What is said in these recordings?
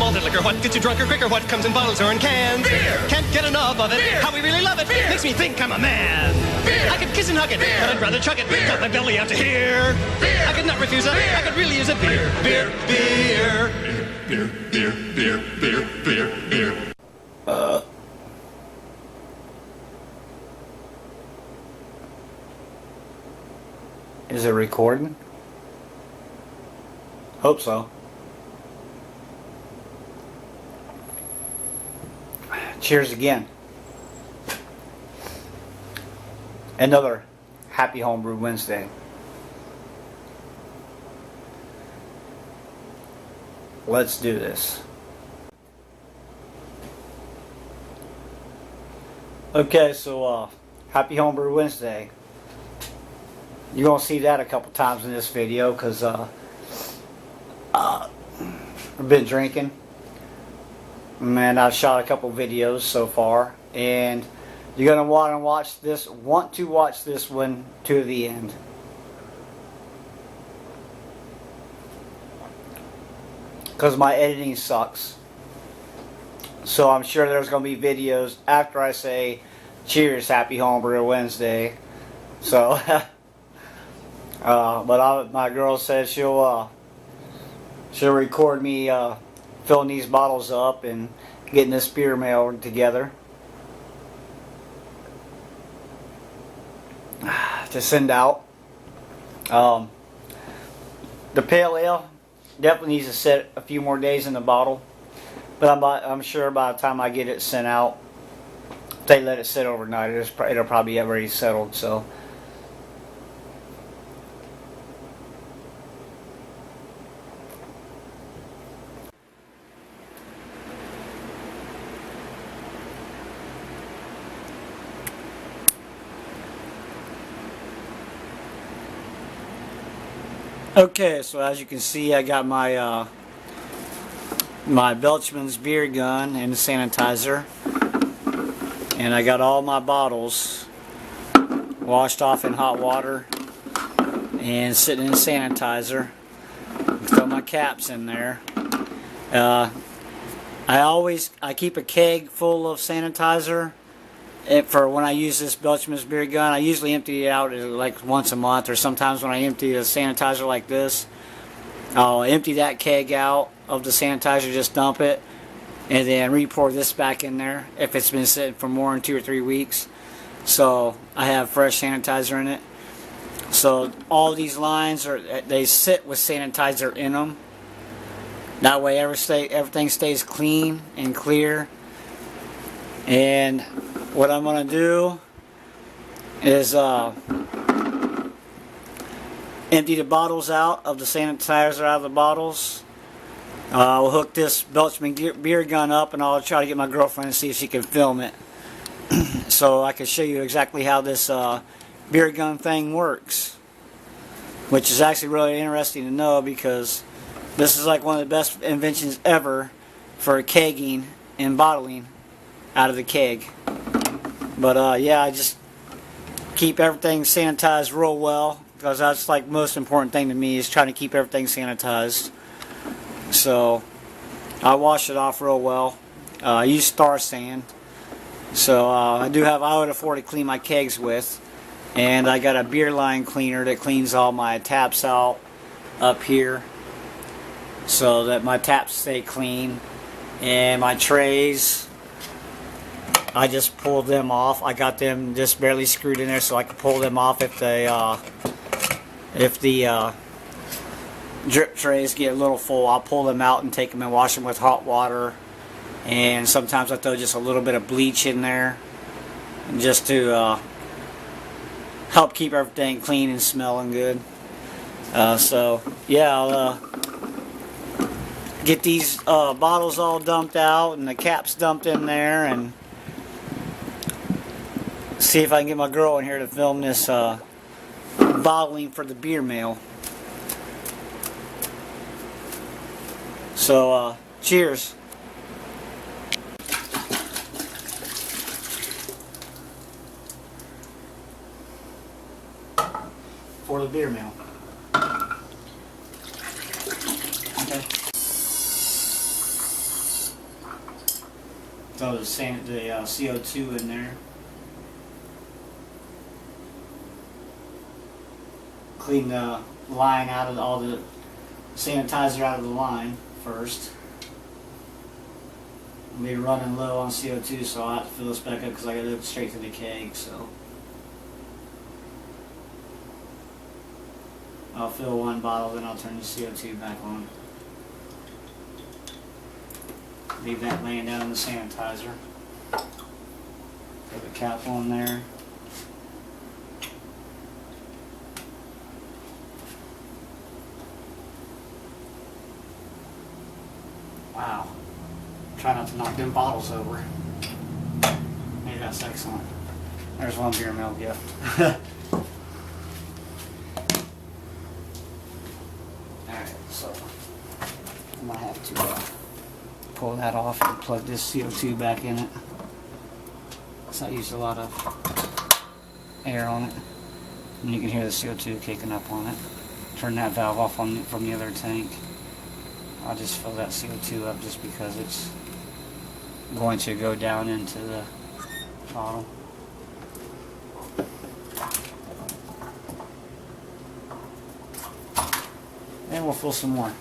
malted liquor. What gets you drunker quicker? What comes in bottles or in cans? Beer! Can't get enough of it. Beer! How we really love it. Beer! Makes me think I'm a man. Beer! I could kiss and hug it, beer! But I'd rather chug it. Beer! Got my belly out to here. Beer! I could not refuse it. Beer! I could really use a beer. Beer! Beer! Beer! Beer! Beer! Beer! Beer! Beer! Is it recording? Hope so. Cheers again. Another happy homebrew Wednesday. Let's do this. Okay, so happy homebrew Wednesday. You're going to see that a couple times in this video because I've been drinking. And I've shot a couple videos so far. And you're going to want to watch this one to the end. Because my editing sucks. So I'm sure there's going to be videos after I say, cheers, happy homebrew Wednesday. So... my girl said she'll record me filling these bottles up and getting this beer mail together to send out. The pale ale definitely needs to sit a few more days in the bottle, but I'm sure by the time I get it sent out, if they let it sit overnight, it'll probably be already settled. So. Okay, so as you can see, I got my my Belchman's beer gun and sanitizer, and I got all my bottles washed off in hot water and sitting in sanitizer. Throw my caps in there. I keep a keg full of sanitizer. For when I use this Belchman's beer gun, I usually empty it out like once a month, or sometimes when I empty a sanitizer like this, I'll empty that keg out of the sanitizer, just dump it, and then re-pour this back in there if it's been sitting for more than 2 or 3 weeks. So I have fresh sanitizer in it. So all these lines they sit with sanitizer in them. That way everything stays clean and clear. And what I'm going to do is empty the bottles out of the sanitizer out of the bottles. I'll hook this Belchman beer gun up, and I'll try to get my girlfriend to see if she can film it so I can show you exactly how this beer gun thing works, which is actually really interesting to know because this is like one of the best inventions ever for kegging and bottling out of the keg. But yeah, I just keep everything sanitized real well because that's like the most important thing to me, is trying to keep everything sanitized. So I wash it off real well. I use Star Sand. So I would afford to clean my kegs with. And I got a beer line cleaner that cleans all my taps out up here so that my taps stay clean. And my trays, I just pulled them off. I got them just barely screwed in there so I can pull them off if the drip trays get a little full. I'll pull them out and take them and wash them with hot water. And sometimes I throw just a little bit of bleach in there just to help keep everything clean and smelling good. So yeah, I'll get these bottles all dumped out and the caps dumped in there, and see if I can get my girl in here to film this bottling for the beer mail. So cheers. For the beer mail. Okay. Throw the CO2 in there. Clean the line out of all the sanitizer out of the line first. I'm be running low on CO2, so I have to fill this back up because I got to go straight to the keg. So I'll fill one bottle, then I'll turn the CO2 back on. Leave that laying down in the sanitizer. Put the cap on there. Wow. Try not to knock them bottles over. Hey, that's excellent. There's one beer milk gift. Alright, so I'm going to have to pull that off and plug this CO2 back in it. So I used a lot of air on it. And you can hear the CO2 kicking up on it. Turn that valve off from the other tank. I'll just fill that CO2 up just because it's going to go down into the bottle. And we'll fill some more.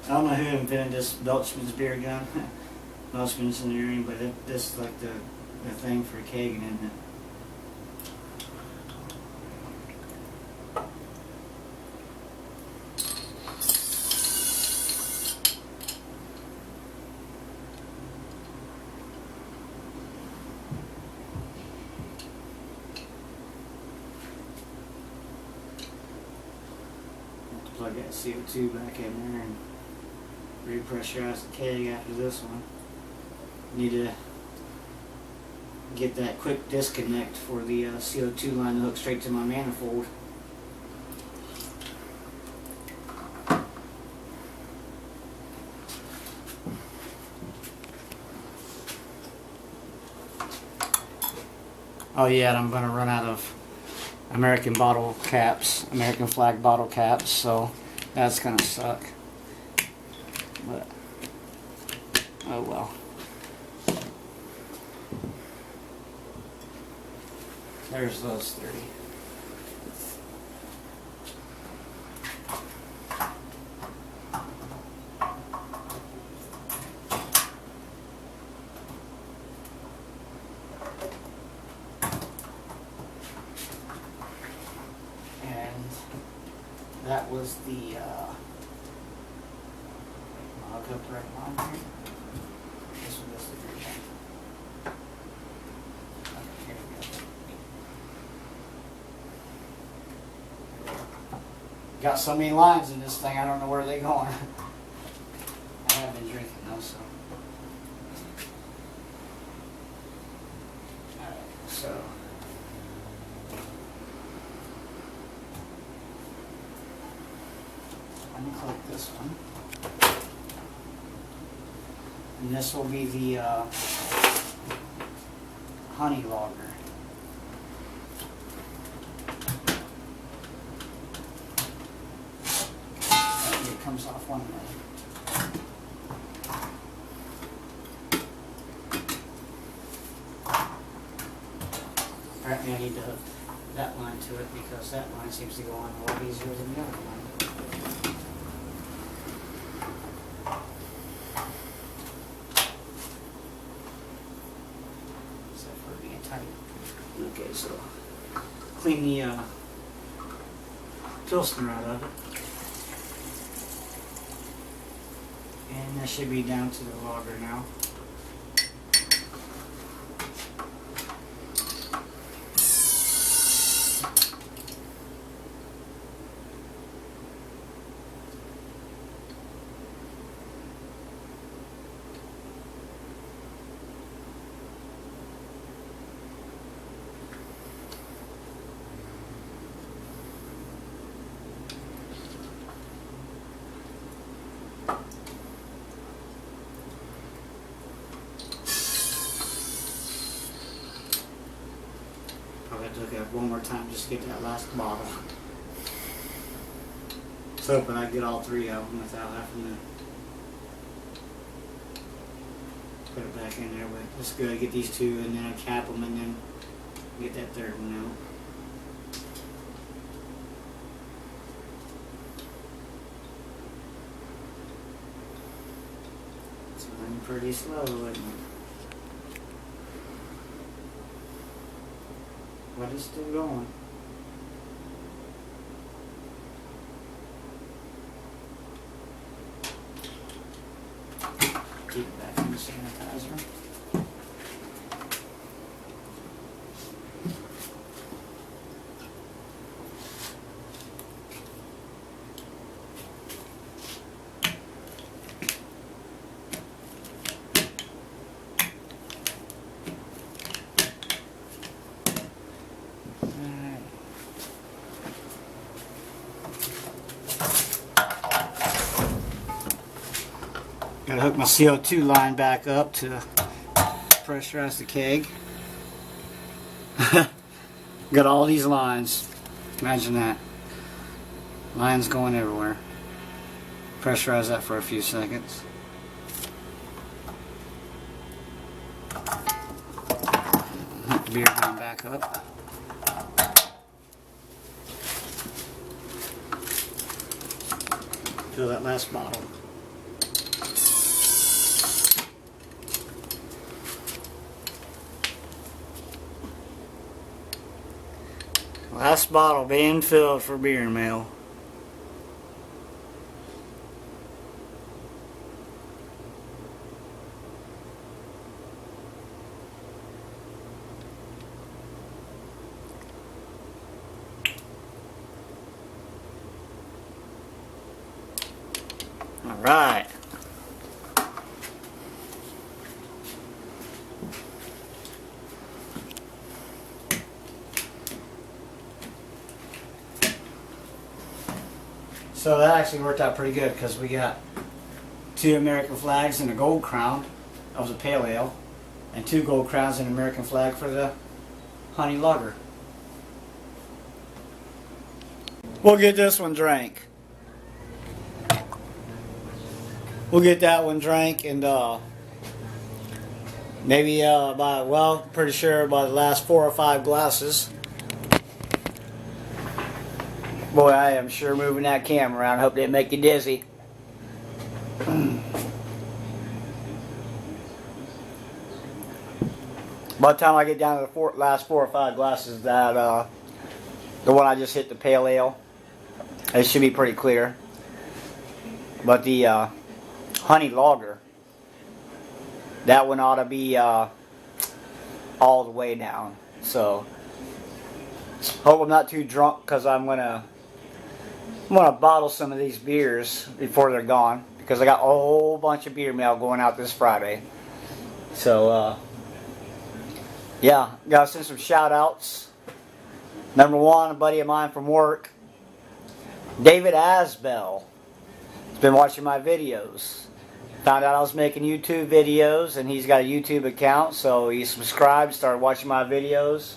I don't know who invented this Belchman's beer gun. Belchman's engineering, but this is like the thing for kegging, isn't it? Plug that CO2 back in there and repressurize the keg after this one. Need to get that quick disconnect for the CO2 line to hook straight to my manifold. Oh yeah, and I'm going to run out of American bottle caps, American flag bottle caps, so that's going to suck. But, oh well. There's those 30. And that was the I'll go right on here. This one is the green one. Okay, here we go. Got so many lines in this thing, I don't know where they're going. I have been drinking though, so. Alright, so. I'm going to click this one. And this will be the honey logger. It comes off one way. Apparently I need to hook that line to it because that line seems to go on a lot easier than the other one. Okay, so clean the Pilsner out of it. And that should be down to the lager now. hook it up one more time just to get that last bottle. I was hoping I'd get all three of them without having to put it back in there, but it's good to get these two and then I cap them and then get that third one out. It's running pretty slow, isn't it? But it's still going. Keep it back in the sanitizer. Gotta hook my CO2 line back up to pressurize the keg. Got all these lines. Imagine that. Lines going everywhere. Pressurize that for a few seconds. Hook the beer gun back up. Fill that last bottle. Last bottle being filled for beer mail. All right. So that actually worked out pretty good because we got 2 American flags and a gold crown of the pale ale, and 2 gold crowns and an American flag for the honey lager. We'll get this one drank. We'll get that one drank, and maybe pretty sure by the last 4 or 5 glasses. Boy, I am sure moving that camera around. Hope they didn't make you dizzy. By the time I get down to the last 4 or 5 glasses, that the one I just hit, the pale ale, it should be pretty clear. But the honey lager, that one ought to be all the way down. So hope I'm not too drunk, because I'm gonna bottle some of these beers before they're gone, because I got a whole bunch of beer mail going out this Friday. So yeah, gotta send some shout outs. Number 1, a buddy of mine from work, David Asbell. He's been watching my videos. Found out I was making YouTube videos, and he's got a YouTube account, so he subscribed, started watching my videos.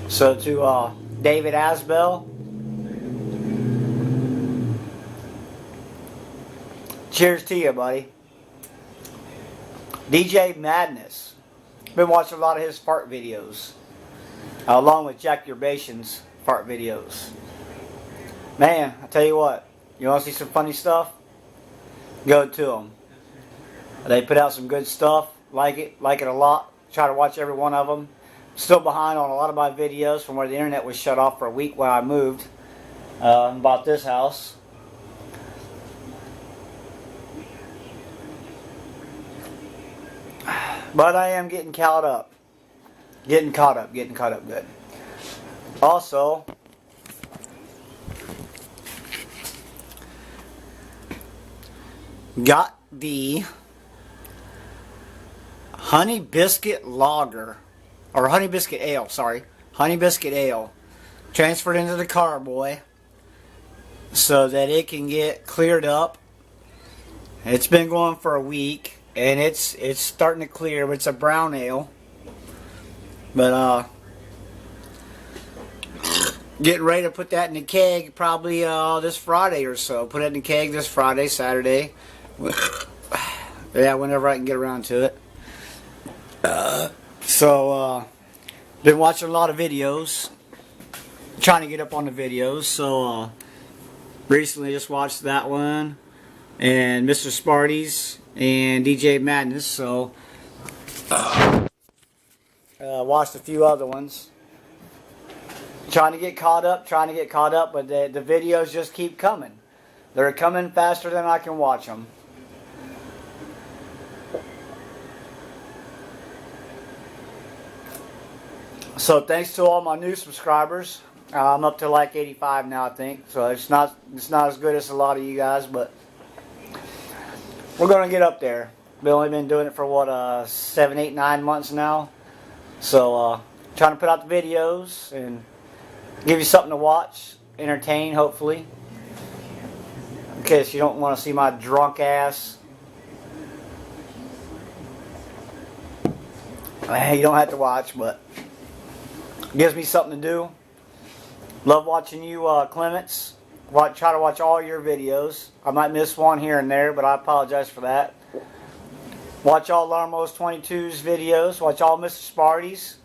So to David Asbell, cheers to you, buddy. DJ Madness, been watching a lot of his fart videos, along with Jack Urbation's fart videos. Man, I tell you what, you want to see some funny stuff? Go to them. They put out some good stuff. Like it a lot. Try to watch every one of them. Still behind on a lot of my videos from where the internet was shut off for a week while I moved. Bought this house. But I am getting caught up. Getting caught up good. Also, got the Honey Biscuit Lager, or Honey Biscuit Ale, sorry. Honey Biscuit Ale. Transferred into the carboy so that it can get cleared up. It's been going for a week, and it's starting to clear. It's a brown ale. But getting ready to put that in the keg probably this Friday or so. Put it in the keg this Friday, Saturday. Yeah, whenever I can get around to it. Been watching a lot of videos. Trying to get up on the videos. So, recently just watched that one. And Mr. Sparty's and DJ Madness. So, watched a few other ones. Trying to get caught up, but the videos just keep coming. They're coming faster than I can watch them. So thanks to all my new subscribers. I'm up to like 85 now, I think. So it's not as good as a lot of you guys, but we're gonna get up there. We've only been doing it for what 7, 8, 9 months now. So trying to put out the videos and give you something to watch, entertain, hopefully. In case you don't want to see my drunk ass. You don't have to watch, but it gives me something to do. Love watching you, Clements. Try to watch all your videos. I might miss one here and there, but I apologize for that. Watch all Larmos 22's videos. Watch all Mr. Sparty's.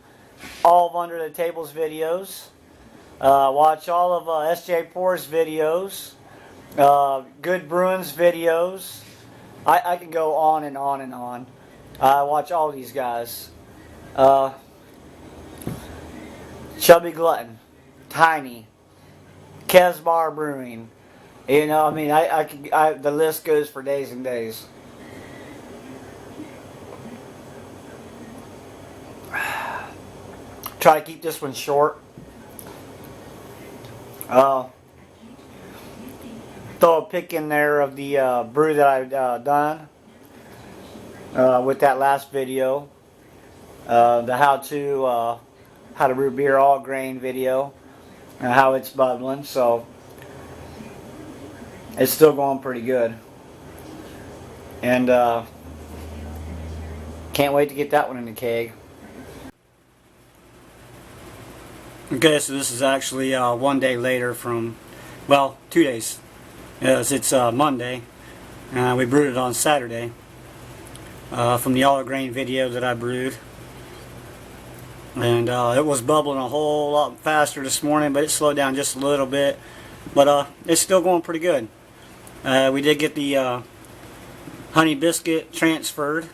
All of Under the Tables videos. Watch all of SJ Poor's videos. Good Bruins videos. I can go on and on and on. Watch all these guys. Chubby Glutton, Tiny, Kesbar Brewing. You know, I mean, the list goes for days and days. Try to keep this one short. Throw a pic in there of the brew that I've done with that last video. The how to brew beer all grain video, and how it's bubbling. So it's still going pretty good, and can't wait to get that one in the keg. Okay, so this is actually 1 day later from, well, 2 days. Yes, it's Monday. We brewed it on Saturday from the all grain video that I brewed. And it was bubbling a whole lot faster this morning, but it slowed down just a little bit. But it's still going pretty good. We did get the honey biscuit transferred,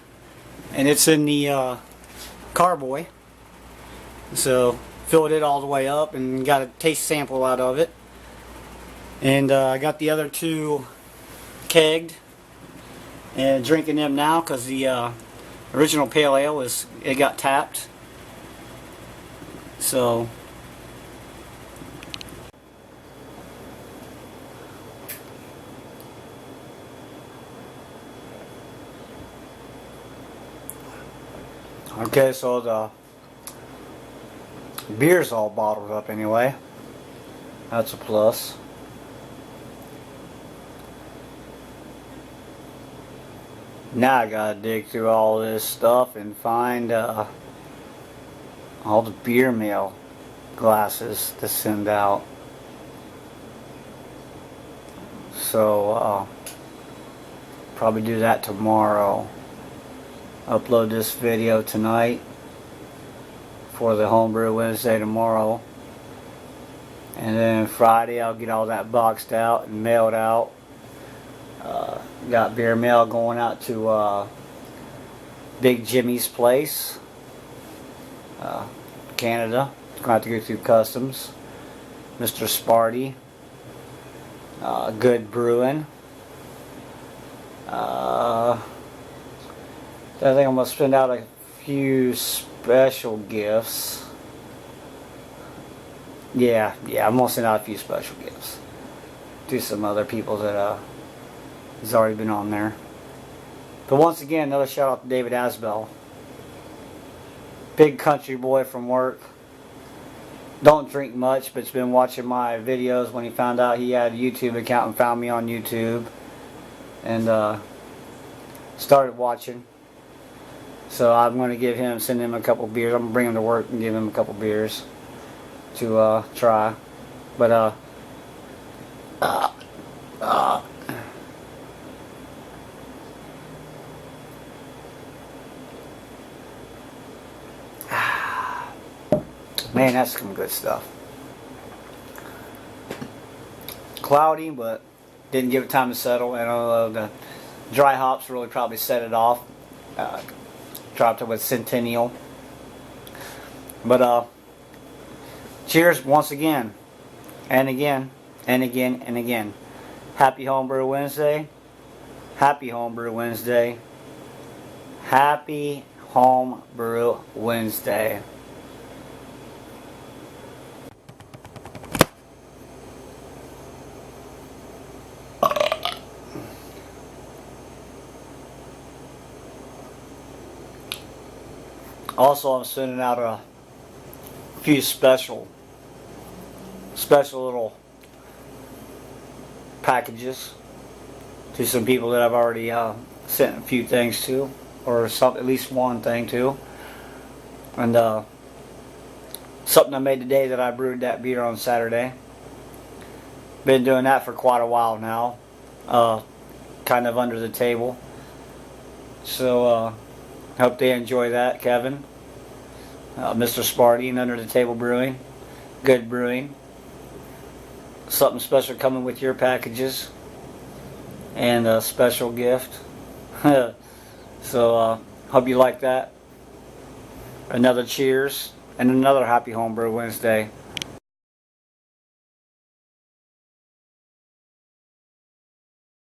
and it's in the carboy. So filled it all the way up and got a taste sample out of it. And I got the other two kegged and drinking them now because the original pale ale it got tapped. So okay, so the beer's all bottled up anyway. That's a plus. Now I gotta dig through all this stuff and find all the beer mail glasses to send out. So probably do that tomorrow. Upload this video tonight for the Homebrew Wednesday tomorrow, and then Friday I'll get all that boxed out and mailed out. Got beer mail going out to Big Jimmy's place, Canada. Gonna have to go through customs. Mr. Sparty, Good Brewing. I think I'm gonna send out a few special gifts. Yeah, I'm gonna send out a few special gifts to some other people that has already been on there. But once again, another shout out to David Asbell. Big country boy from work. Don't drink much, but's been watching my videos when he found out he had a YouTube account and found me on YouTube. And started watching. So I'm going to send him a couple beers. I'm going to bring him to work and give him a couple beers to try. But man, that's some good stuff. Cloudy, but didn't give it time to settle, and the dry hops really probably set it off. Dropped it with Centennial. But cheers once again, and again, and again, and again. Happy Homebrew Wednesday. Happy Homebrew Wednesday. Happy Homebrew Wednesday. Also, I'm sending out a few special little packages to some people that I've already sent a few things to, or at least one thing to. And something I made today that I brewed that beer on Saturday. Been doing that for quite a while now, kind of under the table. So hope they enjoy that, Kevin, Mr. Sparty, and Under the Table Brewing, Good Brewing. Something special coming with your packages, and a special gift. So hope you like that. Another cheers and another happy Homebrew Wednesday.